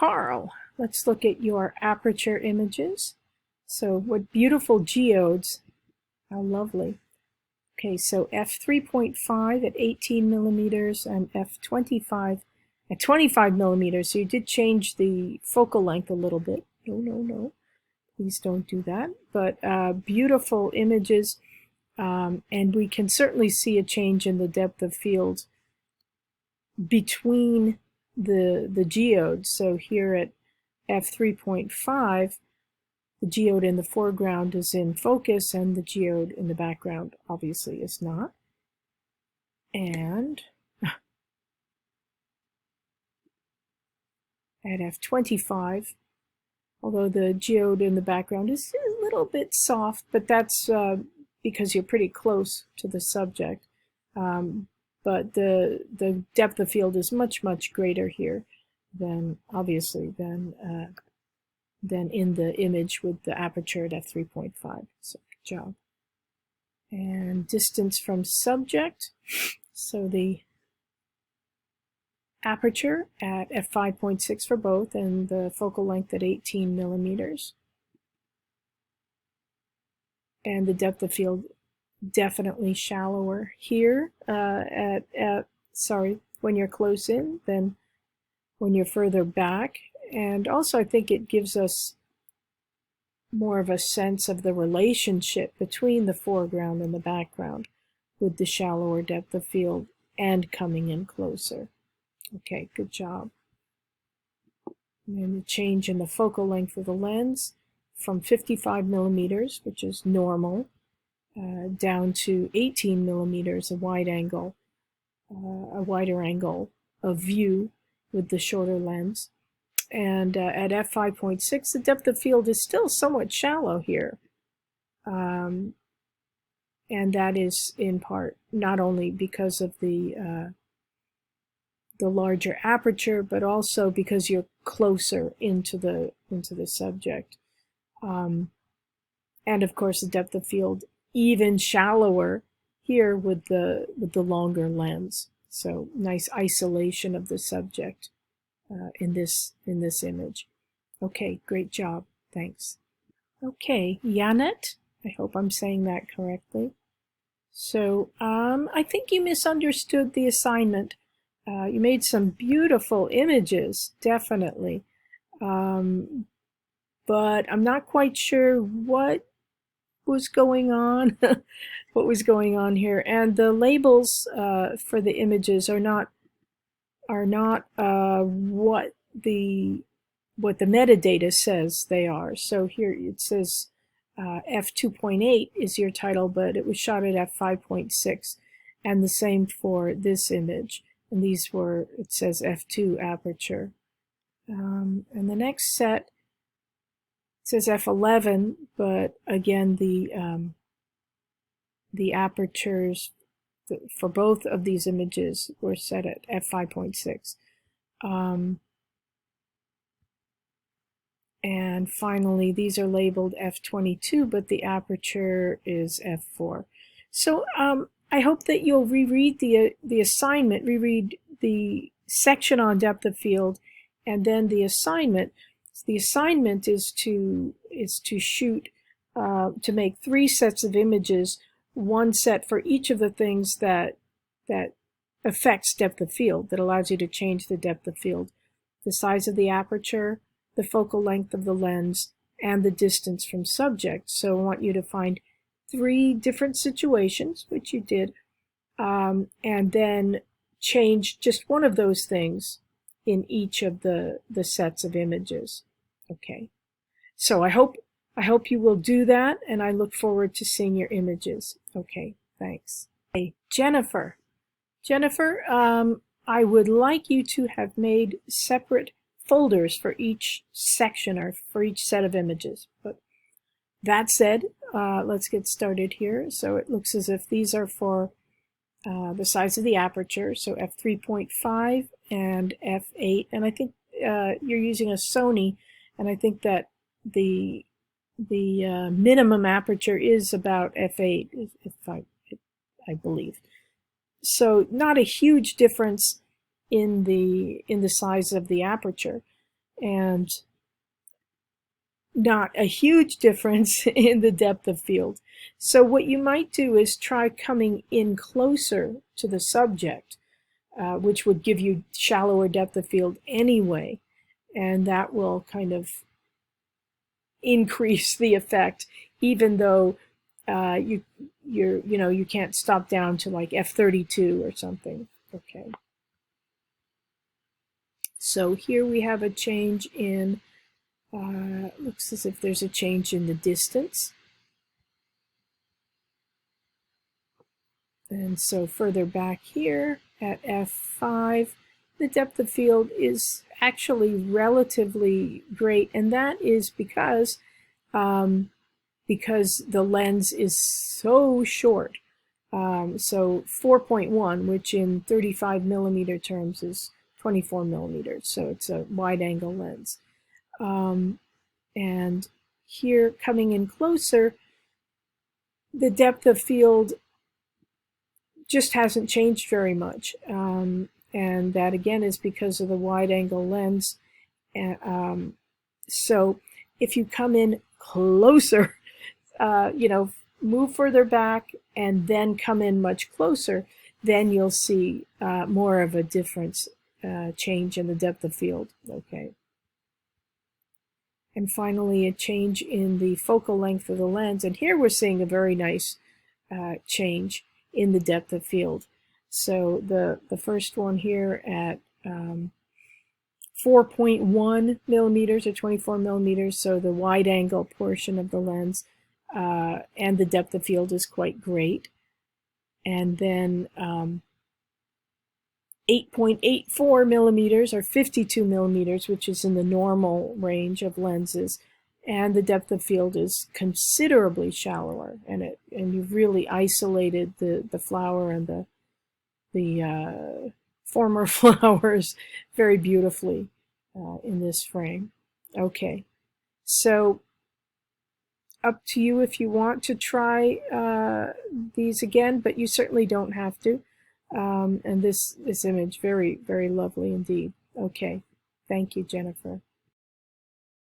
Carl, let's look at your aperture images. So what beautiful geodes. How lovely. Okay, so f3.5 at 18 millimeters and f25 at 25 millimeters. So you did change the focal length a little bit. No. Please don't do that. But beautiful images. And we can certainly see a change in the depth of field between the geodes. So here at f3.5, the geode in the foreground is in focus and the geode in the background obviously is not. And at f25, although the geode in the background is a little bit soft, but that's because you're pretty close to the subject. But the depth of field is much, much greater here than, obviously, than in the image with the aperture at f3.5. So good job. And distance from subject. So the aperture at f5.6 for both and the focal length at 18 millimeters. And the depth of field definitely shallower here when you're close in than when you're further back. And also I think it gives us more of a sense of the relationship between the foreground and the background with the shallower depth of field and coming in closer. Okay, good job. And the change in the focal length of the lens from 55 millimeters, which is normal, down to 18 millimeters, a wider angle of view with the shorter lens. And at f5.6, the depth of field is still somewhat shallow here. And that is in part not only because of the larger aperture, but also because you're closer into the subject. And of course, the depth of field even shallower here with the longer lens. So nice isolation of the subject in this image. Okay, great job. Thanks. Okay, Janet, I hope I'm saying that correctly. So I think you misunderstood the assignment. You made some beautiful images, definitely. But I'm not quite sure what was going on, what was going on here. And the labels for the images are not what the metadata says they are. So here it says f2.8 is your title, but it was shot at f5.6, and the same for this image. And these were, it says f2 aperture. And the next set says f11, but again the apertures for both of these images were set at f5.6. And finally, these are labeled f22, but the aperture is f4. So I hope that you'll reread the assignment, reread the section on depth of field, and then the assignment. The assignment is to shoot to make 3 sets of images, one set for each of the things that affects depth of field, that allows you to change the depth of field: the size of the aperture, the focal length of the lens, and the distance from subject. So I want you to find 3 different situations, which you did, and then change just one of those things in each of the sets of images. Okay, so I hope you will do that, and I look forward to seeing your images. Okay, thanks. Hey, Jennifer, I would like you to have made separate folders for each section or for each set of images. But that said, let's get started here. So it looks as if these are for the size of the aperture, so f3.5 and f8, and I think you're using a Sony, and I think that the minimum aperture is about f8, if I believe. So not a huge difference in the size of the aperture, and not a huge difference in the depth of field. So what you might do is try coming in closer to the subject, which would give you shallower depth of field anyway, and that will kind of increase the effect, even though you can't stop down to like f32 or something. Okay. So here we have a change in, looks as if there's a change in the distance. And so further back here at f5, the depth of field is actually relatively great, and that is because the lens is so short. So 4.1, which in 35 millimeter terms is 24 millimeters, so it's a wide-angle lens. And here, coming in closer, the depth of field just hasn't changed very much. And that, again, is because of the wide-angle lens. So if you come in closer, move further back and then come in much closer, then you'll see more of a difference, change in the depth of field. Okay. And finally, a change in the focal length of the lens. And here we're seeing a very nice change in the depth of field. So the first one here at 4.1 millimeters or 24 millimeters, so the wide angle portion of the lens, and the depth of field is quite great. And then 8.84 millimeters or 52 millimeters, which is in the normal range of lenses, and the depth of field is considerably shallower, and you've really isolated the flower and the former flowers very beautifully in this frame. Okay, so up to you if you want to try these again, but you certainly don't have to. And this image, very, very lovely indeed. Okay, thank you, Jennifer.